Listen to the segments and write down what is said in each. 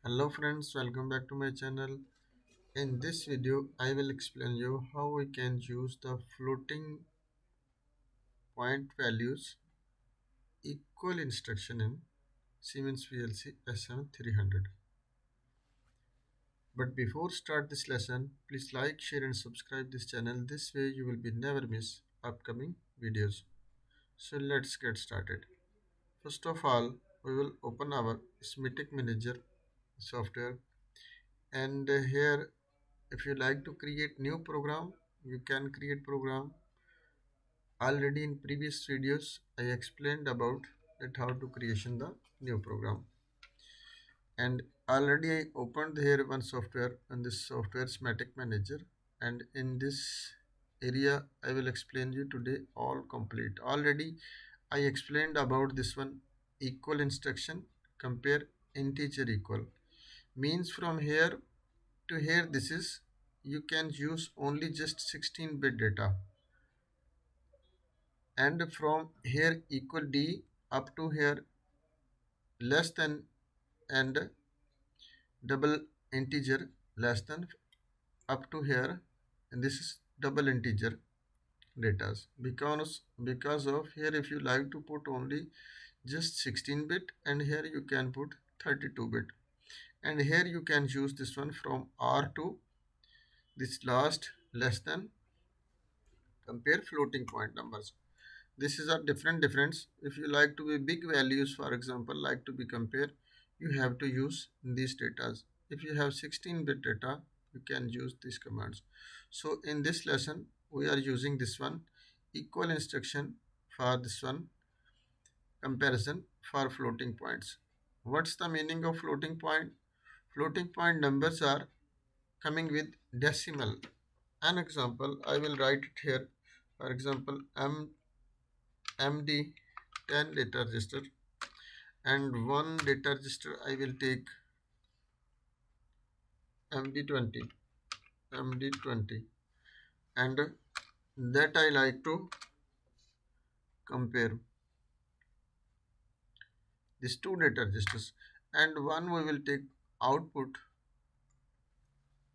Hello friends, welcome back to my channel. In this video, I will explain you how we can use the floating point values equal instruction in Siemens PLC S7-300. But before start this lesson, please like, share and subscribe this channel. This way you will be never miss upcoming videos. So let's get started. First of all, we will open our schematic manager software, and here if you like to create new program, you can create program. Already in previous videos I explained about that how to creation the new program, and already I opened here one software, and this software schematic manager, and in this area I will explain you today all complete. Already I explained about this one equal instruction. Compare integer equal means from here to here, this is you can use only just 16-bit data, and from here equal d up to here less than, and double integer less than up to here, and this is double integer datas. Because of here, if you like to put only just 16-bit, and here you can put 32-bit, and here you can use this one from r to this last less than. Compare floating point numbers. This is a different difference. If you like to be big values, for example, like to be compared, you have to use these datas. If you have 16-bit data, you can use these commands. So in this lesson we are using this one equal instruction for this one comparison for floating points. What's the meaning of floating point? Floating point numbers are coming with decimal. An example I will write it here. For example, MD 10 data register, and one data register I will take MD20, MD20, and that I like to compare these two data registers, and one we will take output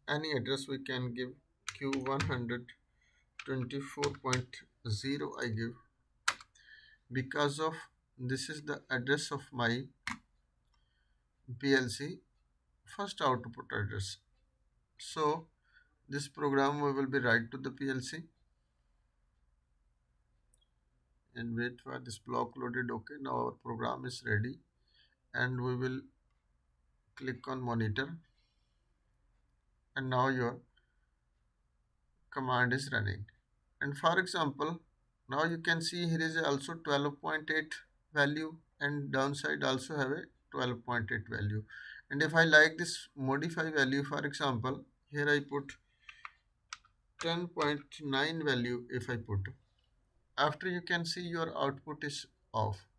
any address we can give Q124.0 I give, because of this is the address of my PLC first output address. So this program we will be write to the PLC, and wait for this block loaded. Okay, now our program is ready, and we will click on monitor, and now your command is running. And for example, now you can see here is also 12.8 value, and downside also have a 12.8 value. And if I like this modify value, for example, here I put 10.9 value. If I put, after you can see your output is off,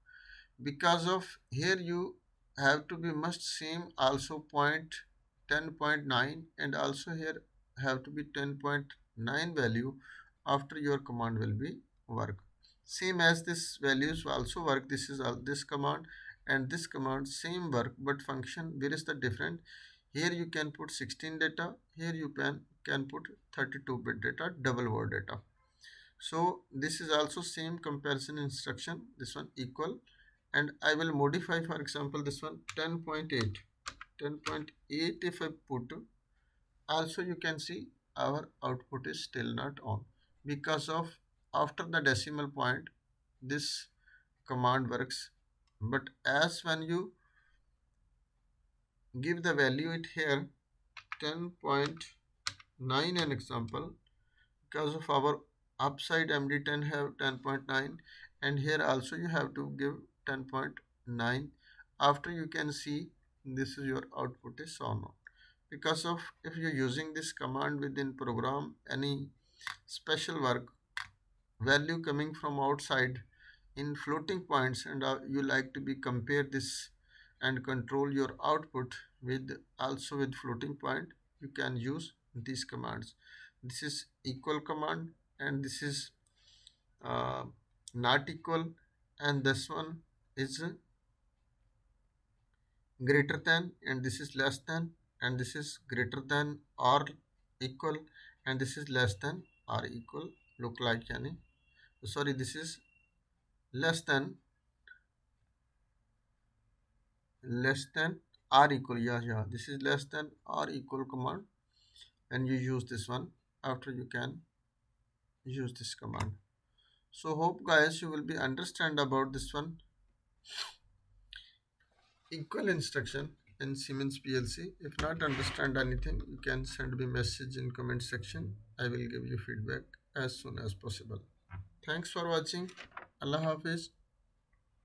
because of here you have to be must same also point 10.9, and also here have to be 10.9 value after your command will be work. Same as this values also work. This is all this command and this command same work, but function where is the different. Here you can put 16 data, here you can put 32-bit data, double word data. So this is also same comparison instruction, this one equal, and I will modify, for example, this one 10.8, 10.8 if I put, also you can see our output is still not on, because of after the decimal point this command works, but as when you give the value it here 10.9 an example, because of our upside MD10 have 10.9, and here also you have to give 10.9. After you can see this is your output is on, because of if you're using this command within program any special work value coming from outside in floating points, and you like to be compare this and control your output with also with floating point, you can use these commands. This is equal command, and this is uh, not equal, and this one is greater than, and this is less than, and this is greater than or equal, and this is less than or equal. Look like yani, sorry, this is less than, less than or equal. Yeah, this is less than or equal command, and you use this one. After you can use this command. So hope guys you will be understand about this one equal instruction in Siemens PLC. If not understand anything, you can send me message in comment section. I will give you feedback as soon as possible. Thanks for watching. Allah Hafiz.